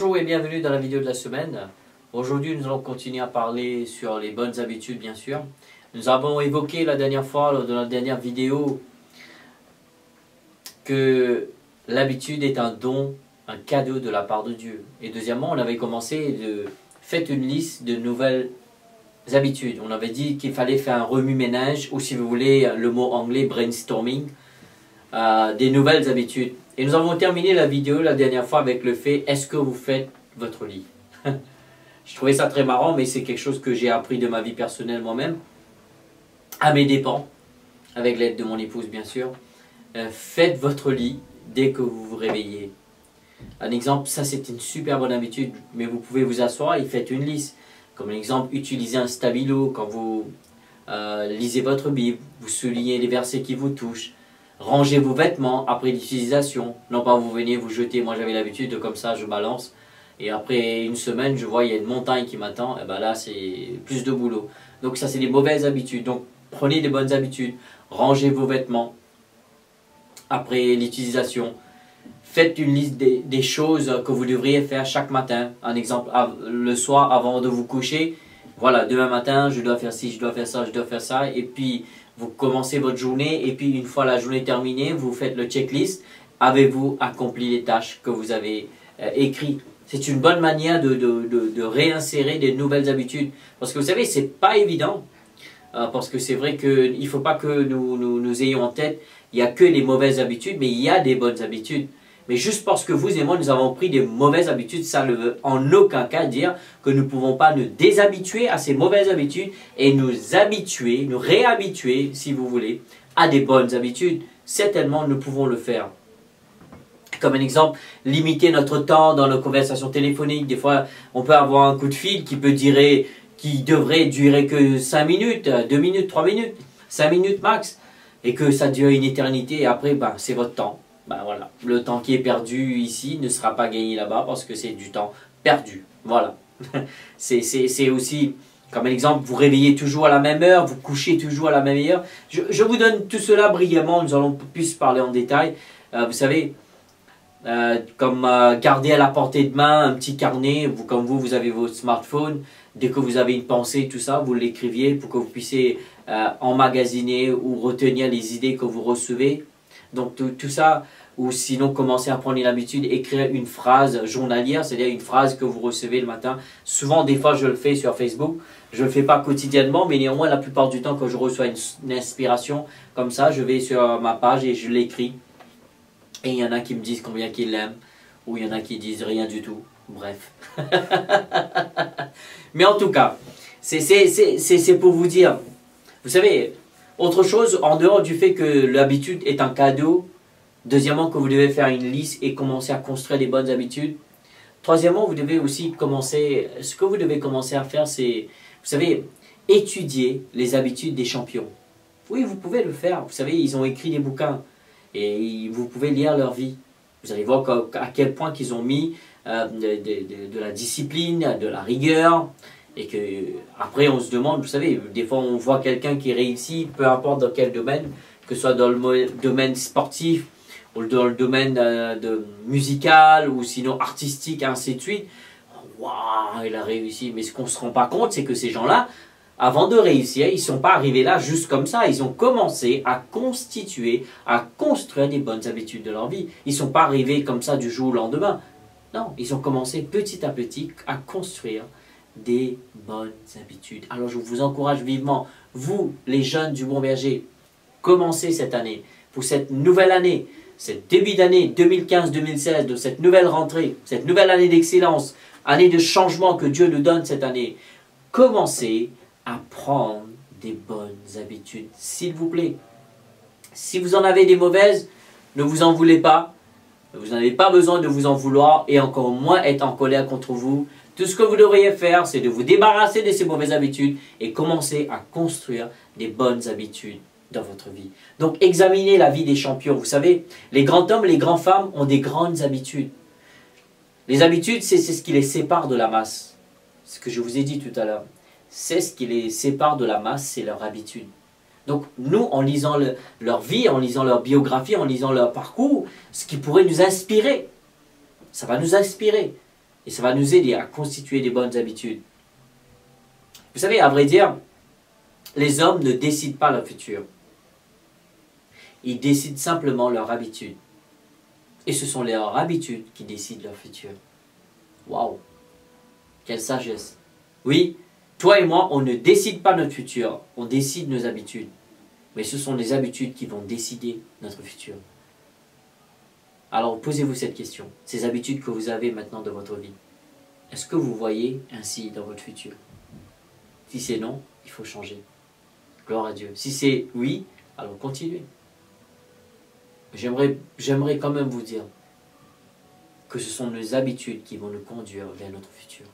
Bonjour et bienvenue dans la vidéo de la semaine. Aujourd'hui, nous allons continuer à parler sur les bonnes habitudes, bien sûr. Nous avons évoqué la dernière fois, lors de la dernière vidéo, que l'habitude est un don, un cadeau de la part de Dieu. Et deuxièmement, on avait commencé de faire une liste de nouvelles habitudes. On avait dit qu'il fallait faire un remue-ménage, ou si vous voulez le mot anglais, brainstorming, des nouvelles habitudes. Et nous avons terminé la vidéo la dernière fois avec le fait, est-ce que vous faites votre lit? Je trouvais ça très marrant, mais c'est quelque chose que j'ai appris de ma vie personnelle moi-même, à mes dépens, avec l'aide de mon épouse bien sûr. Faites votre lit dès que vous vous réveillez. Un exemple, ça c'est une super bonne habitude, mais vous pouvez vous asseoir et faites une liste. Comme un exemple, utilisez un stabilo quand vous lisez votre Bible, vous soulignez les versets qui vous touchent. Rangez vos vêtements après l'utilisation. Non pas vous venez vous jeter, moi j'avais l'habitude de comme ça, je balance. Et après une semaine, je vois il y a une montagne qui m'attend, et ben là c'est plus de boulot. Donc ça c'est des mauvaises habitudes. Donc prenez des bonnes habitudes. Rangez vos vêtements après l'utilisation. Faites une liste des choses que vous devriez faire chaque matin. Un exemple, le soir avant de vous coucher. Voilà, demain matin, je dois faire ci, je dois faire ça, je dois faire ça. Et puis, vous commencez votre journée. Et puis, une fois la journée terminée, vous faites le checklist. Avez-vous accompli les tâches que vous avez écrites? C'est une bonne manière de réinsérer des nouvelles habitudes. Parce que vous savez, c'est pas évident. Parce que c'est vrai qu'il ne faut pas que nous ayons en tête, il n'y a que les mauvaises habitudes, mais il y a des bonnes habitudes. Mais juste parce que vous et moi, nous avons pris des mauvaises habitudes, ça ne veut en aucun cas dire que nous ne pouvons pas nous déshabituer à ces mauvaises habitudes et nous habituer, nous réhabituer, si vous voulez, à des bonnes habitudes. Certainement, nous pouvons le faire. Comme un exemple, limiter notre temps dans nos conversations téléphoniques. Des fois, on peut avoir un coup de fil qui devrait durer que 5 minutes, 2 minutes, 3 minutes, 5 minutes max. Et que ça dure une éternité et après, ben, c'est votre temps. Ben voilà, le temps qui est perdu ici ne sera pas gagné là-bas parce que c'est du temps perdu. Voilà. C'est aussi, comme un exemple, vous réveillez toujours à la même heure, vous couchez toujours à la même heure. Je vous donne tout cela brièvement, nous allons plus parler en détail. Vous savez, comme garder à la portée de main un petit carnet, comme vous avez votre smartphone, dès que vous avez une pensée, tout ça, vous l'écriviez pour que vous puissiez emmagasiner ou retenir les idées que vous recevez. Donc tout ça, ou sinon commencer à prendre l'habitude d'écrire une phrase journalière, c'est-à-dire une phrase que vous recevez le matin. Souvent, des fois, je le fais sur Facebook. Je ne le fais pas quotidiennement, mais néanmoins, la plupart du temps, quand je reçois une inspiration comme ça, je vais sur ma page et je l'écris. Et il y en a qui me disent combien qu'ils l'aiment, ou il y en a qui disent rien du tout. Bref. Mais en tout cas, c'est pour vous dire, vous savez, autre chose, en dehors du fait que l'habitude est un cadeau, deuxièmement, que vous devez faire une liste et commencer à construire des bonnes habitudes. Troisièmement, vous devez aussi ce que vous devez commencer à faire, c'est, vous savez, étudier les habitudes des champions. Oui, vous pouvez le faire. Vous savez, ils ont écrit des bouquins et vous pouvez lire leur vie. Vous allez voir à quel point qu'ils ont mis de la discipline, de la rigueur. Et que après on se demande, vous savez, des fois on voit quelqu'un qui réussit, peu importe dans quel domaine, que ce soit dans le domaine sportif, ou dans le domaine musical, ou sinon artistique, ainsi de suite. Waouh, il a réussi. Mais ce qu'on ne se rend pas compte, c'est que ces gens-là, avant de réussir, ils ne sont pas arrivés là juste comme ça. Ils ont commencé à constituer, à construire des bonnes habitudes de leur vie. Ils ne sont pas arrivés comme ça du jour au lendemain. Non, ils ont commencé petit à petit à construire des bonnes habitudes. Alors je vous encourage vivement, vous les jeunes du Bon Berger, commencez cette année, pour cette nouvelle année, cette début d'année 2015-2016, de cette nouvelle rentrée, cette nouvelle année d'excellence, année de changement que Dieu nous donne cette année. Commencez à prendre des bonnes habitudes, s'il vous plaît. Si vous en avez des mauvaises, ne vous en voulez pas. Vous n'avez pas besoin de vous en vouloir et encore moins être en colère contre vous. Tout ce que vous devriez faire, c'est de vous débarrasser de ces mauvaises habitudes et commencer à construire des bonnes habitudes dans votre vie. Donc, examinez la vie des champions. Vous savez, les grands hommes et les grandes femmes ont des grandes habitudes. Les habitudes, c'est ce qui les sépare de la masse. Ce que je vous ai dit tout à l'heure. C'est ce qui les sépare de la masse, c'est leur habitude. Donc, nous, en lisant leur vie, en lisant leur biographie, en lisant leur parcours, ce qui pourrait nous inspirer, ça va nous inspirer. Et ça va nous aider à constituer des bonnes habitudes. Vous savez, à vrai dire, les hommes ne décident pas leur futur. Ils décident simplement leur habitude. Et ce sont leurs habitudes qui décident leur futur. Waouh! Quelle sagesse! Oui, toi et moi, on ne décide pas notre futur, on décide nos habitudes. Mais ce sont les habitudes qui vont décider notre futur. Alors posez-vous cette question. Ces habitudes que vous avez maintenant dans votre vie, est-ce que vous voyez ainsi dans votre futur? Si c'est non, il faut changer. Gloire à Dieu. Si c'est oui, alors continuez. J'aimerais quand même vous dire que ce sont nos habitudes qui vont nous conduire vers notre futur.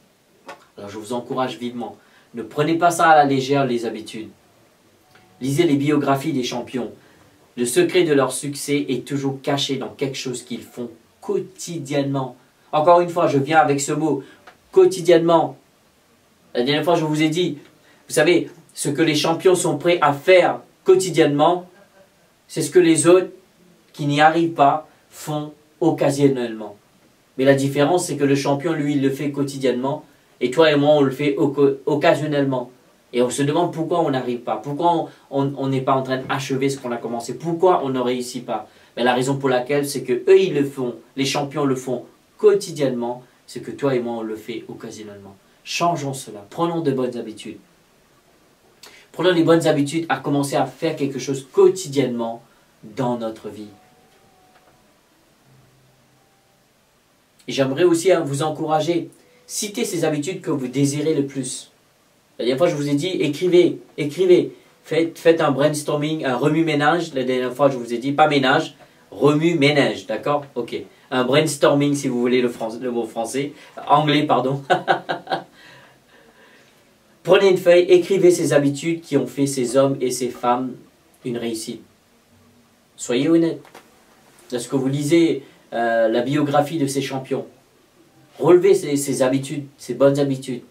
Alors je vous encourage vivement. Ne prenez pas ça à la légère, les habitudes. Lisez les biographies des champions. Le secret de leur succès est toujours caché dans quelque chose qu'ils font quotidiennement. Encore une fois, je viens avec ce mot, quotidiennement. La dernière fois, je vous ai dit, vous savez, ce que les champions sont prêts à faire quotidiennement, c'est ce que les autres qui n'y arrivent pas font occasionnellement. Mais la différence, c'est que le champion, lui, il le fait quotidiennement, et toi et moi, on le fait occasionnellement. Et on se demande pourquoi on n'arrive pas, pourquoi on n'est pas en train d'achever ce qu'on a commencé, pourquoi on ne réussit pas. Mais la raison pour laquelle, c'est que eux ils le font, les champions le font quotidiennement, c'est que toi et moi, on le fait occasionnellement. Changeons cela, prenons de bonnes habitudes. Prenons les bonnes habitudes à commencer à faire quelque chose quotidiennement dans notre vie. Et j'aimerais aussi vous encourager, citez ces habitudes que vous désirez le plus. La dernière fois, je vous ai dit, écrivez. Faites un brainstorming, un remue-ménage. La dernière fois, je vous ai dit, pas ménage, remue-ménage, d'accord? Ok. Un brainstorming, si vous voulez le mot français. Anglais, pardon. Prenez une feuille, écrivez ces habitudes qui ont fait ces hommes et ces femmes une réussite. Soyez honnête. Lorsque vous lisez la biographie de ces champions, relevez ces habitudes, ces bonnes habitudes.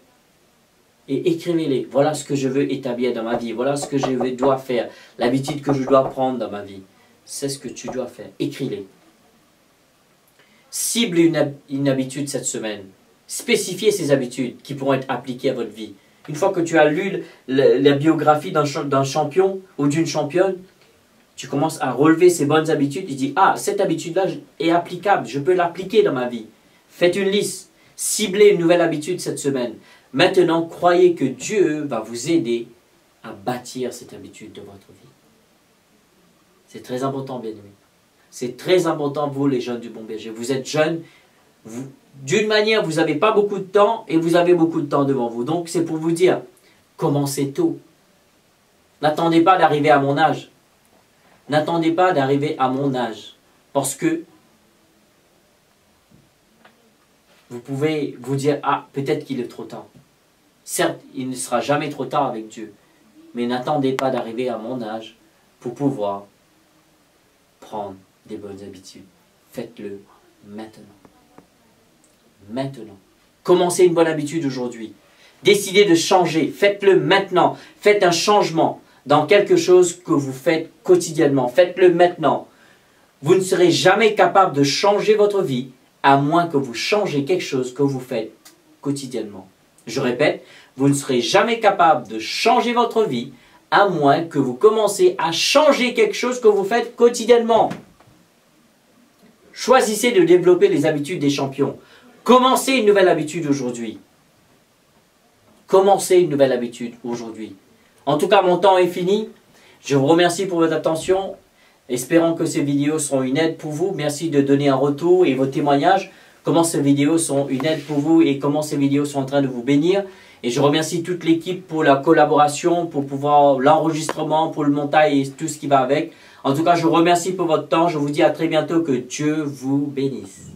Et écrivez-les. Voilà ce que je veux établir dans ma vie. Voilà ce que je dois faire. L'habitude que je dois prendre dans ma vie. C'est ce que tu dois faire. Écris-les. Cible une habitude cette semaine. Spécifiez ces habitudes qui pourront être appliquées à votre vie. Une fois que tu as lu la biographie d'un champion ou d'une championne, tu commences à relever ces bonnes habitudes. Tu dis, ah, cette habitude-là est applicable. Je peux l'appliquer dans ma vie. Faites une liste. Ciblez une nouvelle habitude cette semaine. Maintenant, croyez que Dieu va vous aider à bâtir cette habitude de votre vie. C'est très important, bien-aimés. C'est très important, vous, les jeunes du Bon Berger. Vous êtes jeunes, d'une manière, vous n'avez pas beaucoup de temps et vous avez beaucoup de temps devant vous. Donc, c'est pour vous dire, commencez tôt. N'attendez pas d'arriver à mon âge. N'attendez pas d'arriver à mon âge. Parce que vous pouvez vous dire, ah, peut-être qu'il est trop tard. Certes, il ne sera jamais trop tard avec Dieu. Mais n'attendez pas d'arriver à mon âge pour pouvoir prendre des bonnes habitudes. Faites-le maintenant. Maintenant. Commencez une bonne habitude aujourd'hui. Décidez de changer. Faites-le maintenant. Faites un changement dans quelque chose que vous faites quotidiennement. Faites-le maintenant. Vous ne serez jamais capable de changer votre vie à moins que vous changez quelque chose que vous faites quotidiennement. Je répète, vous ne serez jamais capable de changer votre vie à moins que vous commencez à changer quelque chose que vous faites quotidiennement. Choisissez de développer les habitudes des champions. Commencez une nouvelle habitude aujourd'hui. Commencez une nouvelle habitude aujourd'hui. En tout cas, mon temps est fini. Je vous remercie pour votre attention. Espérons que ces vidéos seront une aide pour vous. Merci de donner un retour et vos témoignages. Comment ces vidéos sont une aide pour vous et comment ces vidéos sont en train de vous bénir. Et je remercie toute l'équipe pour la collaboration, pour pouvoir l'enregistrement, pour le montage et tout ce qui va avec. En tout cas, je vous remercie pour votre temps. Je vous dis à très bientôt. Que Dieu vous bénisse.